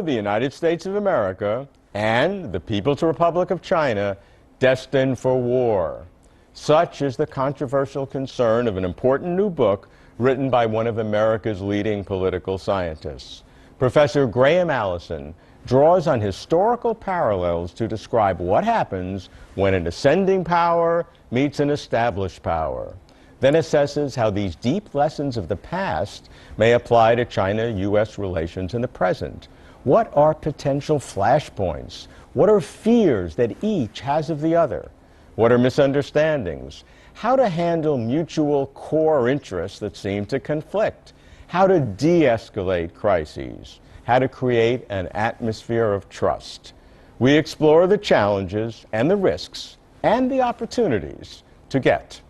Are the United States of America and the People's Republic of China destined for war? Such is the controversial concern of an important new book written by one of America's leading political scientists. Professor Graham Allison draws on historical parallels to describe what happens when an ascending power meets an established power, then assesses how these deep lessons of the past may apply to China-U.S. relations in the present. What are potential flashpoints? What are fears that each has of the other? What are misunderstandings? How to handle mutual core interests that seem to conflict? How to de-escalate crises? How to create an atmosphere of trust? We explore the challenges and the risks and the opportunities to get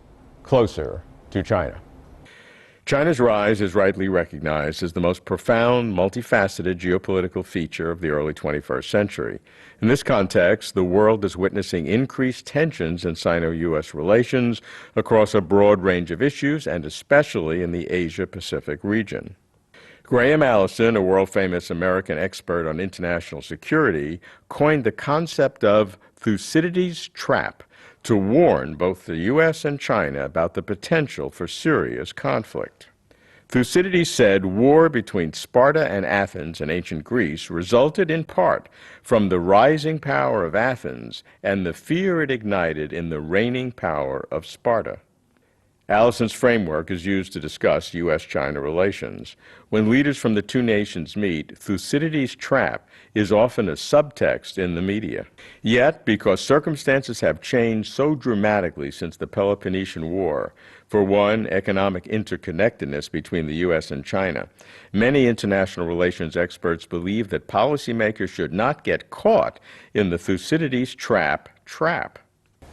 closer to China. China's rise is rightly recognized as the most profound, multifaceted geopolitical feature of the early 21st century. In this context, the world is witnessing increased tensions in Sino-U.S. relations across a broad range of issues, and especially in the Asia-Pacific region. Graham Allison, a world-famous American expert on international security, coined the concept of Thucydides Trap to warn both the U.S. and China about the potential for serious conflict. Thucydides said war between Sparta and Athens in ancient Greece resulted in part from the rising power of Athens and the fear it ignited in the reigning power of Sparta. Allison's framework is used to discuss U.S.-China relations. When leaders from the two nations meet, Thucydides' trap is often a subtext in the media. Yet, because circumstances have changed so dramatically since the Peloponnesian War, for one, economic interconnectedness between the U.S. and China, many international relations experts believe that policymakers should not get caught in the Thucydides trap.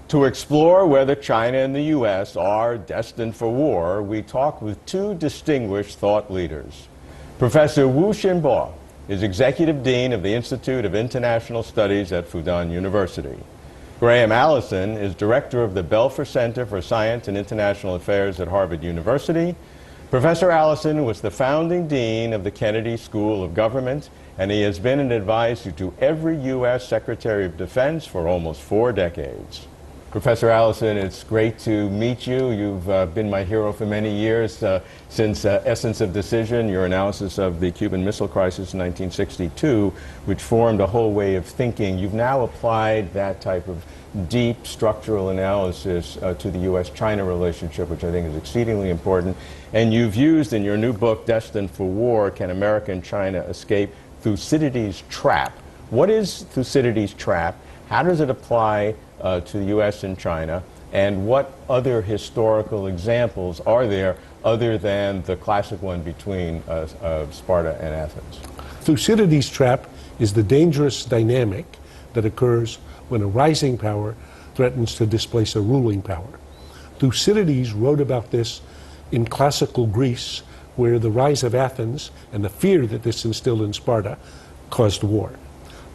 To explore whether China and the U.S. are destined for war, we talk with two distinguished thought leaders. Professor Wu Xinbo is Executive Dean of the Institute of International Studies at Fudan University. Graham Allison is Director of the Belfer Center for Science and International Affairs at Harvard University. Professor Allison was the founding dean of the Kennedy School of Government, and he has been an advisor to every U.S. Secretary of Defense for almost 4 decades. Professor Allison, it's great to meet you. You've been my hero for many years, since Essence of Decision, your analysis of the Cuban Missile Crisis in 1962, which formed a whole way of thinking. You've now applied that type of deep structural analysis to the U.S.-China relationship, which I think is exceedingly important. And you've used in your new book, Destined for War, Can America and China Escape Thucydides' Trap? What is Thucydides' Trap? How does it apply to the U.S. and China, and what other historical examples are there other than the classic one between Sparta and Athens? Thucydides' trap is the dangerous dynamic that occurs when a rising power threatens to displace a ruling power. Thucydides wrote about this in classical Greece, where the rise of Athens and the fear that this instilled in Sparta caused war.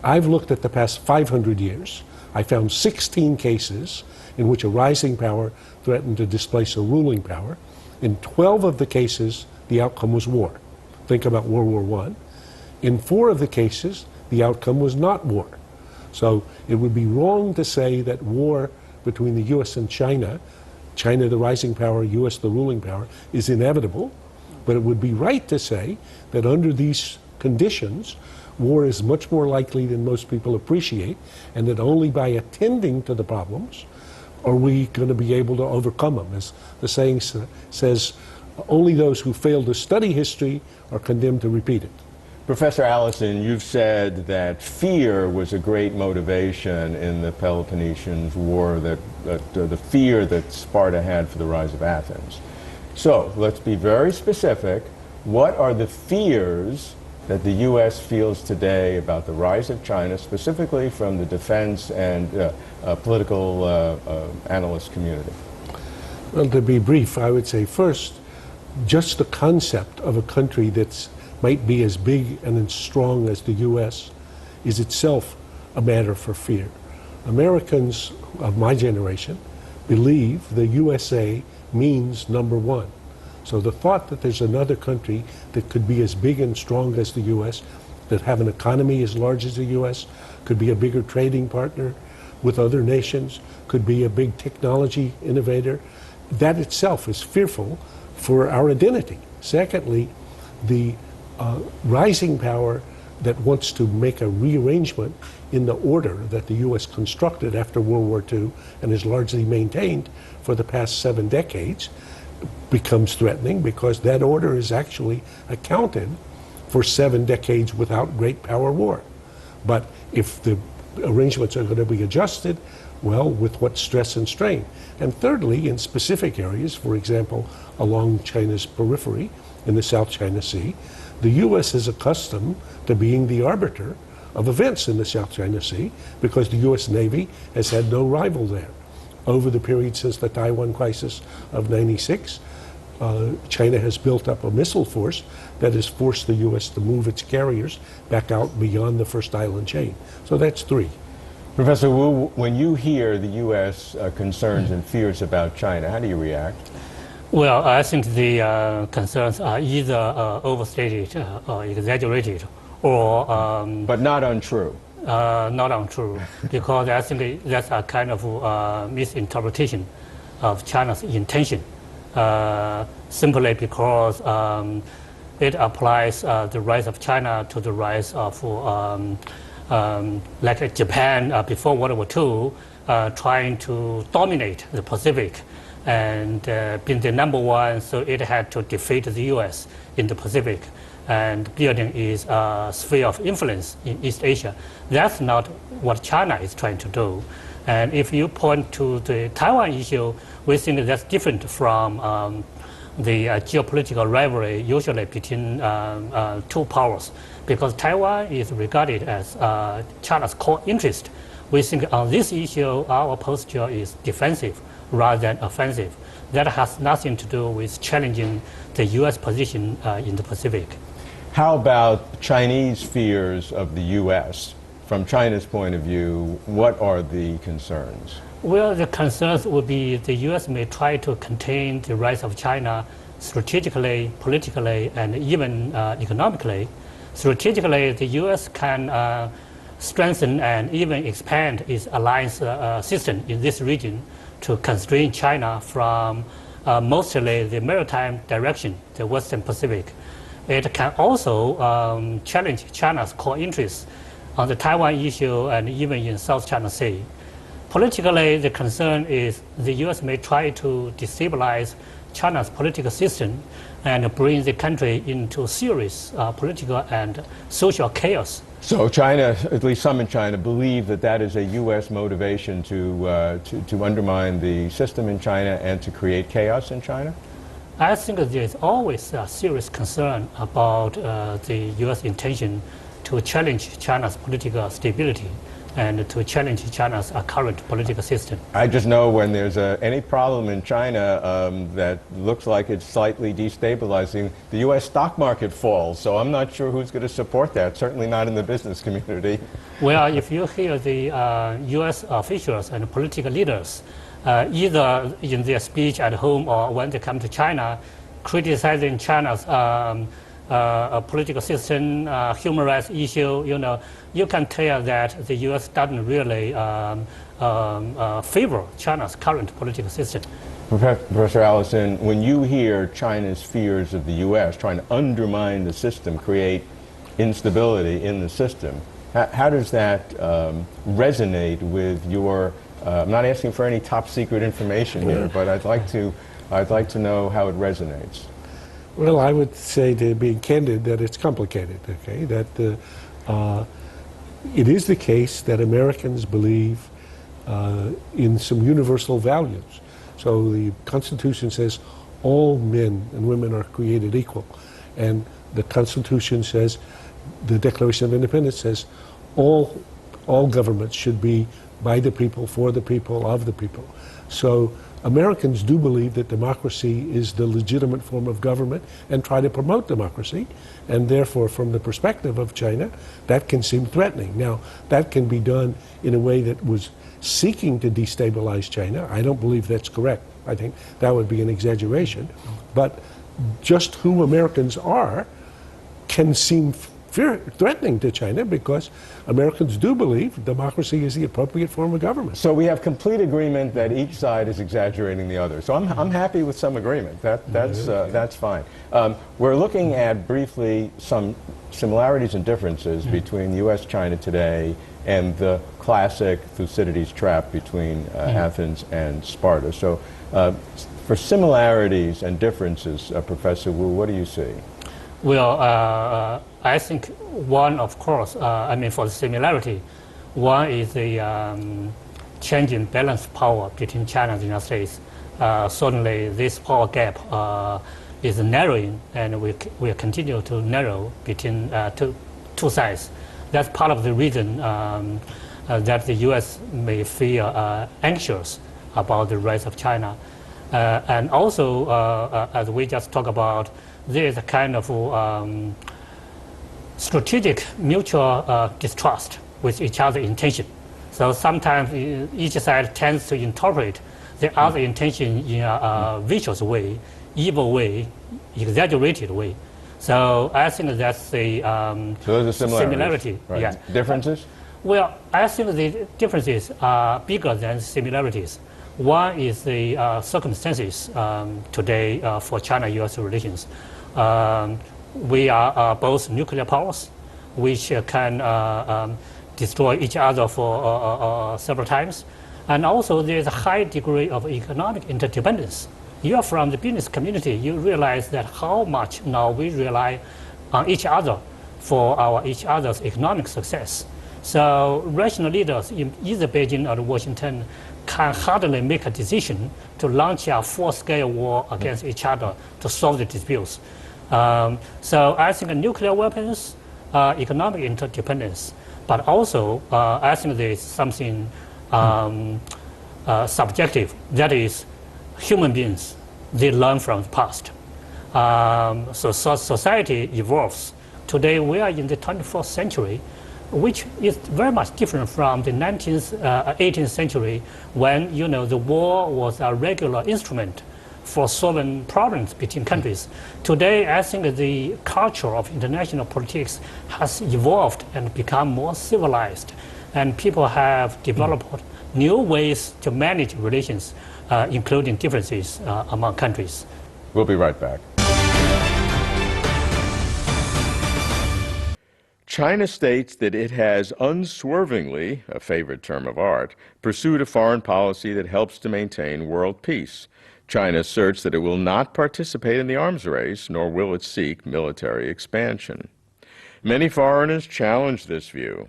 I've looked at the past 500 years. I found 16 cases in which a rising power threatened to displace a ruling power. In 12 of the cases, the outcome was war. Think about World War I. In 4 of the cases, the outcome was not war. So it would be wrong to say that war between the U.S. and China, China the rising power, U.S. the ruling power, is inevitable. But it would be right to say that under these conditions, war is much more likely than most people appreciate, and that only by attending to the problems are we going to be able to overcome them. As the saying says, only those who fail to study history are condemned to repeat it. Professor Allison, you've said that fear was a great motivation in the Peloponnesian War, the fear that Sparta had for the rise of Athens. So let's be very specific. What are the fears that the U.S. feels today about the rise of China, specifically from the defense and political analyst community? Well, to be brief, I would say first, just the concept of a country that might be as big and as strong as the U.S. is itself a matter for fear. Americans of my generation believe the USA means number one. So the thought that there's another country that could be as big and strong as the U.S., that have an economy as large as the U.S., could be a bigger trading partner with other nations, could be a big technology innovator. That itself is fearful for our identity. Secondly, the rising power that wants to make a rearrangement in the order that the U.S. constructed after World War II and has largely maintained for the past 7 decades becomes threatening, because that order is actually accounted for 7 decades without great power war. But if the arrangements are going to be adjusted, well, with what stress and strain? And thirdly, in specific areas, for example, along China's periphery in the South China Sea, the U.S. is accustomed to being the arbiter of events in the South China Sea because the U.S. Navy has had no rival there. Over the period since the Taiwan crisis of '96, China has built up a missile force that has forced the U.S. to move its carriers back out beyond the first island chain. So that's 3. Professor Wu, when you hear the U.S. Concerns and fears about China, how do you react? Well, I think the concerns are either overstated or exaggerated, or but not untrue. Not untrue, because I think that's a kind of misinterpretation of China's intention, simply because it applies the rise of China to the rise of like Japan before World War II, trying to dominate the Pacific and being the #1, so it had to defeat the U.S. in the Pacific and building its sphere of influence in East Asia. That's not what China is trying to do. And if you point to the Taiwan issue, we think that's different from the geopolitical rivalry usually between 2 powers, because Taiwan is regarded as China's core interest. We think on this issue, our posture is defensive rather than offensive. That has nothing to do with challenging the U.S. position in the Pacific. How about Chinese fears of the U.S.? From China's point of view, what are the concerns? Well, the concerns would be the U.S. may try to contain the rise of China strategically, politically, and even economically. Strategically, the U.S. can strengthen and even expand its alliance system in this region to constrain China from mostly the maritime direction, the Western Pacific. It can also challenge China's core interests on the Taiwan issue and even in South China Sea. Politically, the concern is the U.S. may try to destabilize China's political system and bring the country into serious political and social chaos. So China, at least some in China, believe that that is a U.S. motivation to undermine the system in China and to create chaos in China? I think there's always a serious concern about the U.S. intention to challenge China's political stability and to challenge China's current political system. I just know when there's any problem in China that looks like it's slightly destabilizing, the U.S. stock market falls. So I'm not sure who's going to support that, certainly not in the business community. Well, if you hear the U.S. officials and political leaders, either in their speech at home or when they come to China, criticizing China's political system, human rights issue, you can tell that the U.S. doesn't really favor China's current political system. Professor Allison, when you hear China's fears of the U.S. trying to undermine the system, create instability in the system, how does that resonate with your? I'm not asking for any top secret information here, but I'd like to know how it resonates. Well, I would say, to be candid, that it's complicated. Okay, that it is the case that Americans believe in some universal values. So the Constitution says all men and women are created equal, and the Constitution says, the Declaration of Independence says, all governments should be by the people, for the people, of the people. So Americans do believe that democracy is the legitimate form of government and try to promote democracy, and therefore, from the perspective of China, that can seem threatening. Now, that can be done in a way that was seeking to destabilize China. I don't believe that's correct. I think that would be an exaggeration. But just who Americans are can seem threatening to China because Americans do believe democracy is the appropriate form of government. So we have complete agreement that each side is exaggerating the other. So I'm happy with some agreement. That's fine. We're looking at briefly some similarities and differences between U.S.-China today and the classic Thucydides Trap between Athens and Sparta. So for similarities and differences, Professor Wu, what do you see? Well, I think one, of course, for the similarity, one is the change in balance of power between China and the United States. Certainly, this power gap is narrowing, and will continue to narrow between two sides. That's part of the reason that the U.S. may feel anxious about the rise of China. And also, as we just talked about, there is a kind of strategic mutual distrust with each other's intention. So sometimes each side tends to interpret the other intention in a vicious way, evil way, exaggerated way. So I think that's the so those are similarity. Right. Yeah. Differences? Well, I think the differences are bigger than similarities. One is the circumstances today for China-U.S. relations. We are both nuclear powers, which can destroy each other for several times. And also there is a high degree of economic interdependence. You are from the business community, you realize that how much now we rely on each other for each other's economic success. So rational leaders in either Beijing or Washington can hardly make a decision to launch a full-scale war against each other to solve the disputes. So I think nuclear weapons, economic interdependence, but also I think there is something subjective, that is human beings, they learn from the past. So society evolves. Today we are in the 21st century, which is very much different from the 18th century when the war was a regular instrument for solving problems between countries. Today, I think the culture of international politics has evolved and become more civilized, and people have developed new ways to manage relations, including differences among countries. We'll be right back. China states that it has unswervingly, a favorite term of art, pursued a foreign policy that helps to maintain world peace. China asserts that it will not participate in the arms race, nor will it seek military expansion. Many foreigners challenge this view.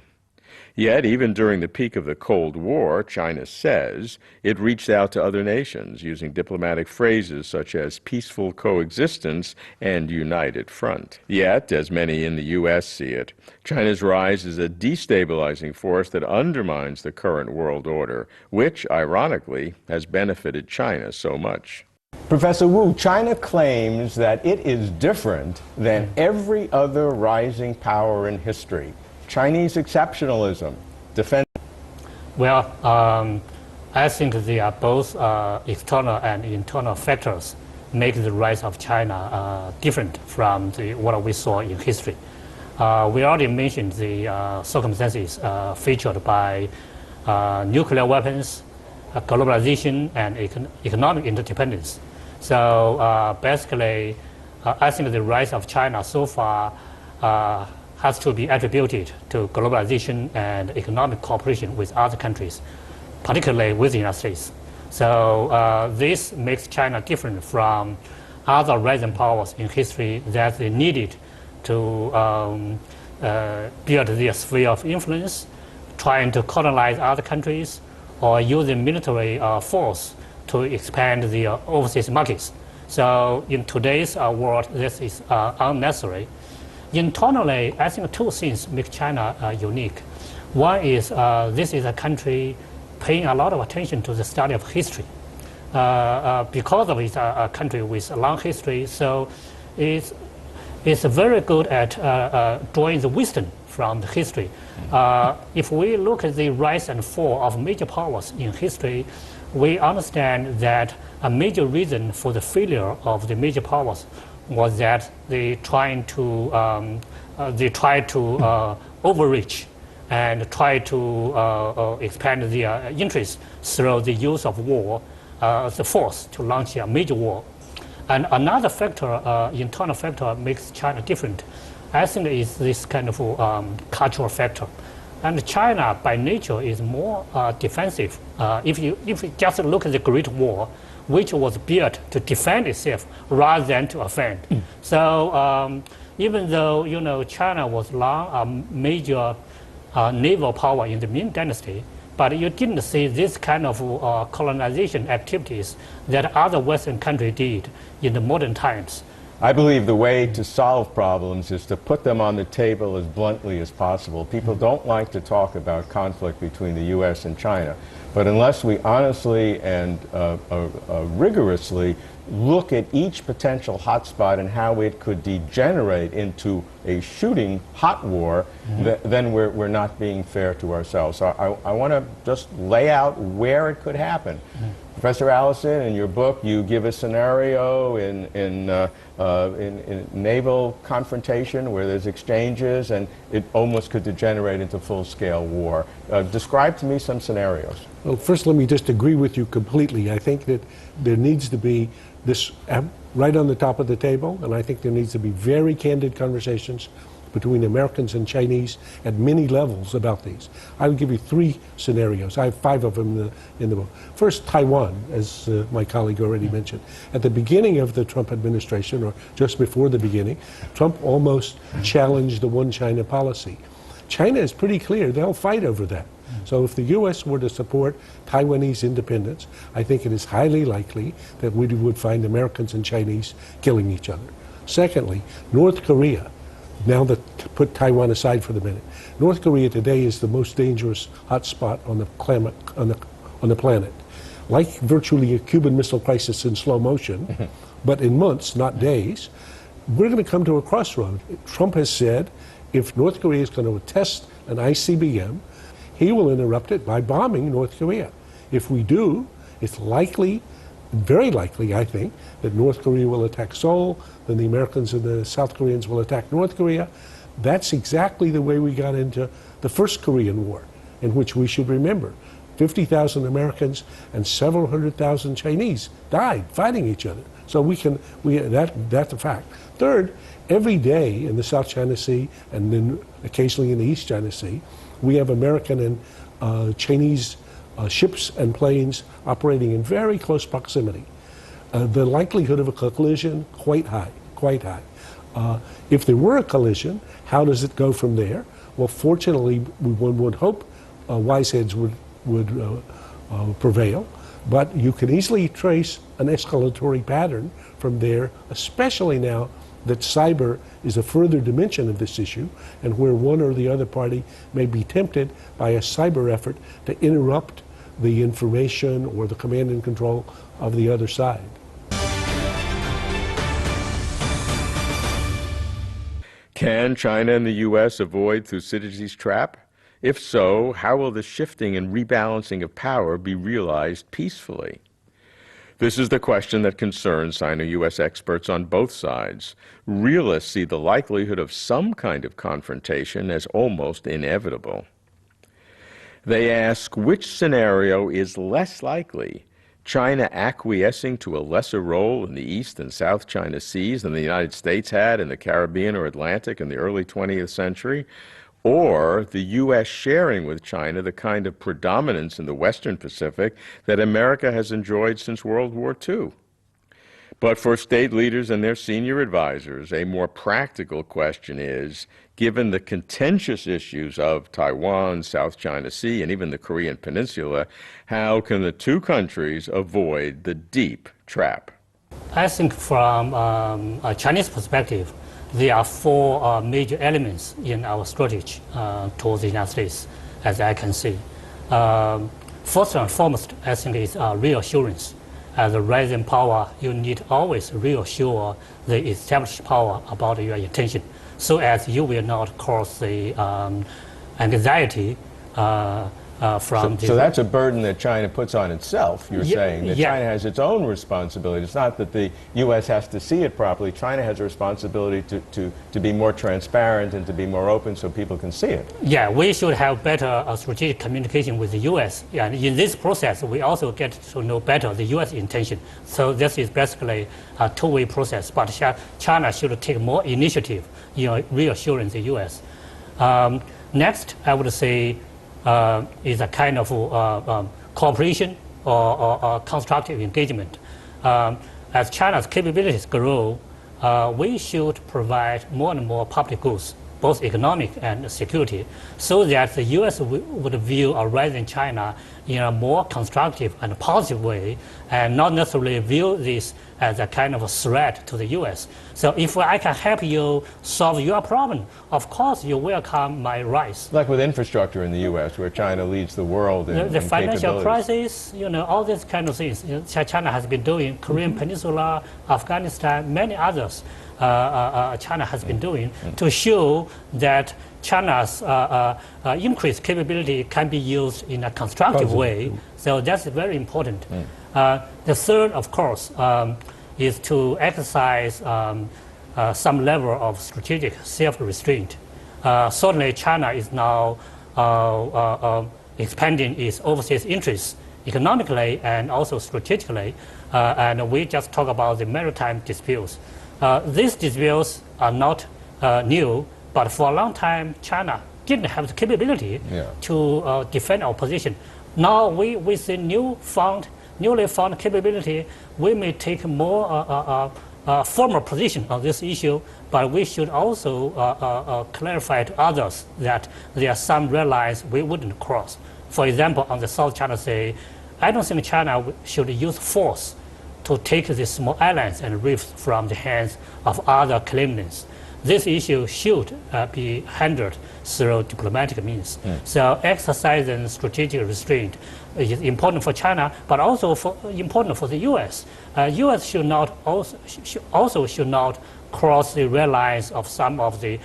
Yet, even during the peak of the Cold War, China says it reached out to other nations using diplomatic phrases such as peaceful coexistence and united front. Yet, as many in the U.S. see it, China's rise is a destabilizing force that undermines the current world order, which, ironically, has benefited China so much. Professor Wu, China claims that it is different than every other rising power in history. Chinese exceptionalism, defend. Well, I think they are both external and internal factors make the rise of China different from what we saw in history. We already mentioned the circumstances featured by nuclear weapons, globalization, and economic interdependence. So basically, I think the rise of China so far has to be attributed to globalization and economic cooperation with other countries, particularly with the United States. So this makes China different from other rising powers in history that they needed to build their sphere of influence, trying to colonize other countries, or using military force to expand their overseas markets. So in today's world, this is unnecessary. Internally, I think two things make China unique. One is this is a country paying a lot of attention to the study of history. Because of it's a country with a long history, so it's very good at drawing the wisdom from the history. If we look at the rise and fall of major powers in history, we understand that a major reason for the failure of the major powers was that they trying to they try to overreach and try to expand their interests through the use of war as a force to launch a major war. And another factor, internal factor, makes China different, I think, is this kind of cultural factor. And China, by nature, is more defensive. If you just look at the Great War, which was built to defend itself rather than to offend. So even though China was long a major naval power in the Ming Dynasty, but you didn't see this kind of colonization activities that other Western countries did in the modern times. I believe the way to solve problems is to put them on the table as bluntly as possible. People don't like to talk about conflict between the U.S. and China, but unless we honestly and rigorously look at each potential hotspot and how it could degenerate into a shooting hot war, then we're not being fair to ourselves. So I want to just lay out where it could happen. Professor Allison, in your book, you give a scenario in naval confrontation where there's exchanges and it almost could degenerate into full-scale war. Describe to me some scenarios. Well, first, let me just agree with you completely. I think that there needs to be this right on the top of the table, and I think there needs to be very candid conversations between Americans and Chinese at many levels about these. I will give you 3 scenarios. I have 5 of them in the book. First, Taiwan, as my colleague already mentioned. At the beginning of the Trump administration, or just before the beginning, Trump almost challenged the one China policy. China is pretty clear, they'll fight over that. So if the U.S. were to support Taiwanese independence, I think it is highly likely that we would find Americans and Chinese killing each other. Secondly, North Korea. Now that put Taiwan aside for the minute, North Korea today is the most dangerous hotspot on the planet. Like virtually a Cuban Missile Crisis in slow motion, but in months, not days, we're going to come to a crossroad. Trump has said if North Korea is going to test an ICBM, he will interrupt it by bombing North Korea. If we do, it's likely, very likely, I think, that North Korea will attack Seoul, then the Americans and the South Koreans will attack North Korea. That's exactly the way we got into the first Korean War, in which we should remember 50,000 Americans and several 100,000 Chinese died fighting each other. So that's a fact. Third, every day in the South China Sea and then occasionally in the East China Sea, we have American and Chinese ships and planes operating in very close proximity. The likelihood of a collision, quite high, quite high. If there were a collision, how does it go from there? Well, fortunately, one would hope wise heads would prevail, but you can easily trace an escalatory pattern from there, especially now that cyber is a further dimension of this issue, and where one or the other party may be tempted by a cyber effort to interrupt the information or the command and control of the other side. Can China and the U.S. avoid Thucydides' trap? If so, how will the shifting and rebalancing of power be realized peacefully? This is the question that concerns Sino-U.S. experts on both sides. Realists see the likelihood of some kind of confrontation as almost inevitable. They ask which scenario is less likely, China acquiescing to a lesser role in the East and South China Seas than the United States had in the Caribbean or Atlantic in the early 20th century, or the U.S. sharing with China the kind of predominance in the Western Pacific that America has enjoyed since World War II. But for state leaders and their senior advisors, a more practical question is, given the contentious issues of Taiwan, South China Sea, and even the Korean Peninsula, how can the two countries avoid the deep trap? I think from a Chinese perspective, there are 4 major elements in our strategy towards the United States, as I can see. First and foremost, I think is reassurance. As a rising power, you need always reassure the established power about your intention, so as you will not cause the anxiety from So that's a burden that China puts on itself, you're saying, that yeah. China has its own responsibility. It's not that the U.S. has to see it properly. China has a responsibility to be more transparent and to be more open so people can see it. Yeah, we should have better strategic communication with the U.S. And in this process, we also get to know better the U.S. intention. So this is basically a two-way process. But China should take more initiative in reassuring the U.S. Next, I would say is a kind of cooperation or constructive engagement. As China's capabilities grow, we should provide more and more public goods, both economic and security, so that the U.S. would view a rising China in a more constructive and positive way, and not necessarily view this as a kind of a threat to the U.S. So if I can help you solve your problem, of course you welcome my rise. Like with infrastructure in the U.S., where China leads the world in the financial capabilities. crisis, all these kind of things. China has been doing, Korean Peninsula, Afghanistan, many others. China has been doing to show that China's increased capability can be used in a constructive way. So that's very important. The third, of course, is to exercise some level of strategic self-restraint. Certainly, China is now expanding its overseas interests economically and also strategically. And we just talk about the maritime disputes. These disputes are not new, but for a long time, China didn't have the capability to defend our position. Now, with the newly found capability, we may take more formal position on this issue, but we should also clarify to others that there are some red lines we wouldn't cross. For example, on the South China Sea, I don't think China should use force to take the small islands and reefs from the hands of other claimants. This issue should be handled through diplomatic means. So exercising strategic restraint is important for China, but also important for the U.S. U.S. should not also should not cross the red lines of some of the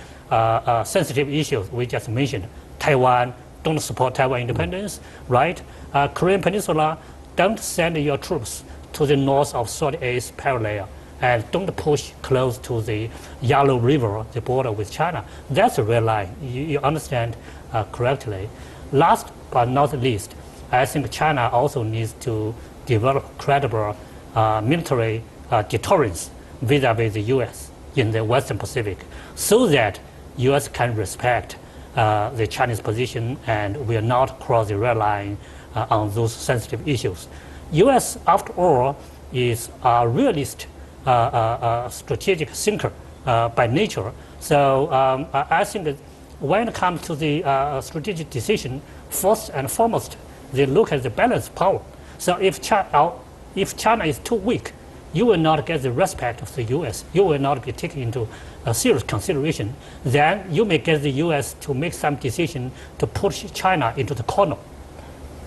sensitive issues we just mentioned. Taiwan, don't support Taiwan independence, right? Korean Peninsula, don't send your troops to the north of 38th parallel, and don't push close to the Yellow River, the border with China. That's a red line. You understand correctly. Last but not least, I think China also needs to develop credible military deterrence vis-a-vis the U.S. in the Western Pacific, so that U.S. can respect the Chinese position and will not cross the red line on those sensitive issues. U.S., after all, is a realist strategic thinker by nature. So I think that when it comes to the strategic decision, first and foremost, they look at the balance of power. So if China is too weak, you will not get the respect of the U.S. You will not be taken into serious consideration. Then you may get the U.S. to make some decision to push China into the corner.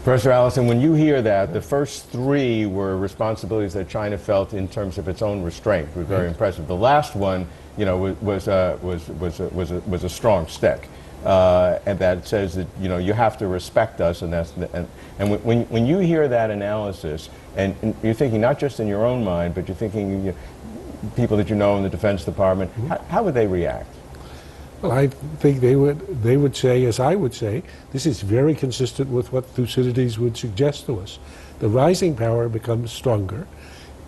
Professor Allison, when you hear that, the first three were responsibilities that China felt in terms of its own restraint. It was very impressive. The last one, was a strong stick, and that says that you have to respect us, and when you hear that analysis, and you're thinking not just in your own mind, but you're thinking people that you know in the Defense Department, how would they react? Well, I think they would say, as I would say, this is very consistent with what Thucydides would suggest to us. The rising power becomes stronger.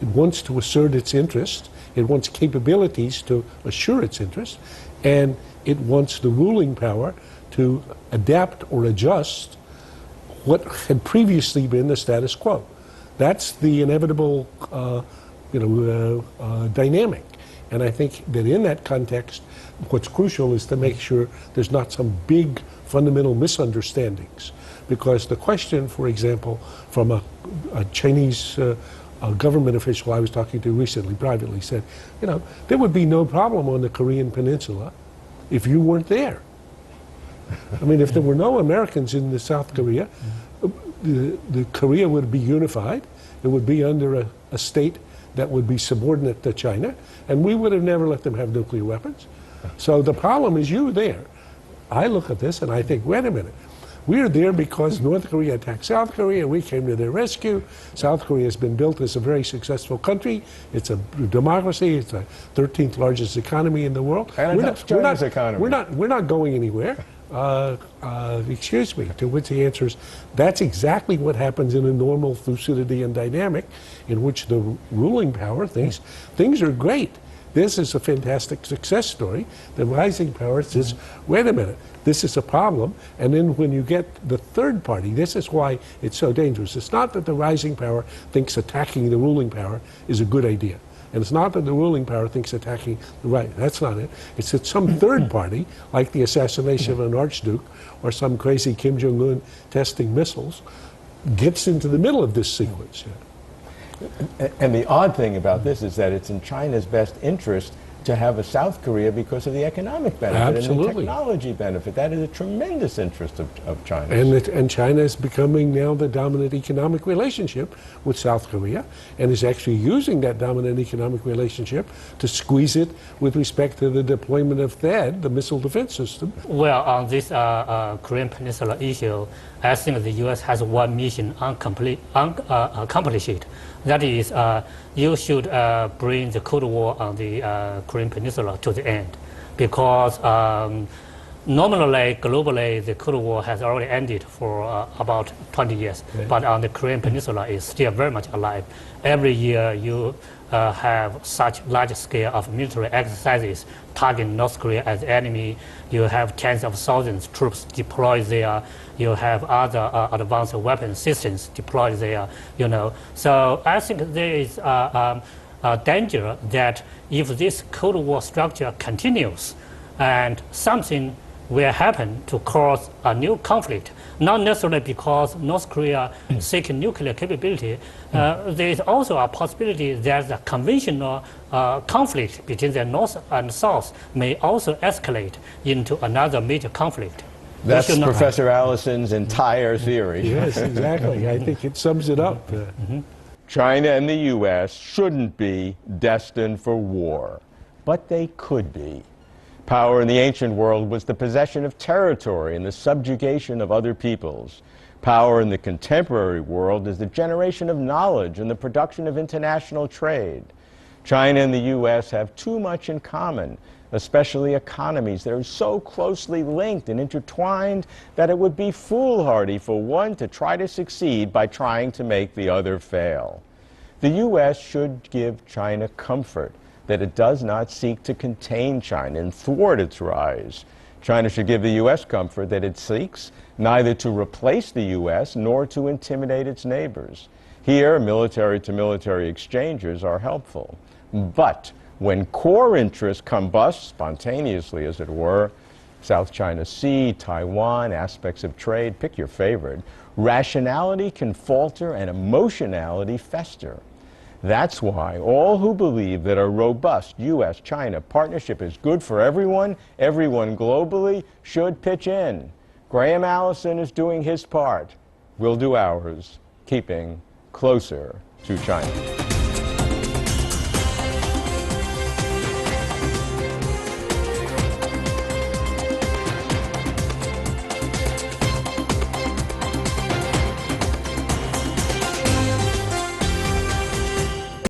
It wants to assert its interest. It wants capabilities to assure its interest. And it wants the ruling power to adapt or adjust what had previously been the status quo. That's the inevitable dynamic. And I think that in that context, what's crucial is to make sure there's not some big fundamental misunderstandings. Because the question, for example, from a Chinese government official I was talking to recently privately said, there would be no problem on the Korean Peninsula if you weren't there. I mean, if there were no Americans in the South Korea, the Korea would be unified. It would be under a state that would be subordinate to China, and we would have never let them have nuclear weapons. So the problem is you there. I look at this and I think, wait a minute, We are there because North Korea attacked South Korea. We came to their rescue. South Korea has been built as a very successful country. It's a democracy. It's the 13th largest economy in the world. And it's China's economy. We're not going anywhere. Excuse me, to which the answer is, that's exactly what happens in a normal Thucydidean dynamic in which the ruling power thinks things are great. This is a fantastic success story. The rising power says, wait a minute, this is a problem. And then when you get the third party, this is why it's so dangerous. It's not that the rising power thinks attacking the ruling power is a good idea. And it's not that the ruling power thinks attacking the right. That's not it. It's that some third party, like the assassination of an archduke or some crazy Kim Jong-un testing missiles, gets into the middle of this sequence. And the odd thing about this is that it's in China's best interest to have a South Korea because of the economic benefit and the technology benefit. That is a tremendous interest of China. And China is becoming now the dominant economic relationship with South Korea, and is actually using that dominant economic relationship to squeeze it with respect to the deployment of THAAD, the missile defense system. Well, on this Korean Peninsula issue, I think the U.S. has one mission accomplished. That is, you should bring the Cold War on the Korean Peninsula to the end, because nominally, globally, the Cold War has already ended for about 20 years. Okay. But on the Korean Peninsula, it's still very much alive. Every year, you have such large scale of military exercises targeting North Korea as enemy. You have tens of thousands of troops deployed there. You have other advanced weapon systems deployed there. So I think there is a danger that if this Cold War structure continues, and something will happen to cause a new conflict, not necessarily because North Korea seeks nuclear capability. There is also a possibility that the conventional conflict between the North and South may also escalate into another major conflict. That's Professor Allison's entire theory. Yes, exactly. I think it sums it up. China and the U.S. shouldn't be destined for war, but they could be. Power in the ancient world was the possession of territory and the subjugation of other peoples. Power in the contemporary world is the generation of knowledge and the production of international trade. China and the U.S. have too much in common, especially economies that are so closely linked and intertwined that it would be foolhardy for one to try to succeed by trying to make the other fail. The U.S. should give China comfort that it does not seek to contain China and thwart its rise. China should give the U.S. comfort that it seeks neither to replace the U.S. nor to intimidate its neighbors. Here, military-to-military exchanges are helpful. But when core interests combust spontaneously, as it were, South China Sea, Taiwan, aspects of trade, pick your favorite, rationality can falter and emotionality fester. That's why all who believe that a robust U.S.-China partnership is good for everyone globally, should pitch in. Graham Allison is doing his part. We'll do ours, keeping closer to China.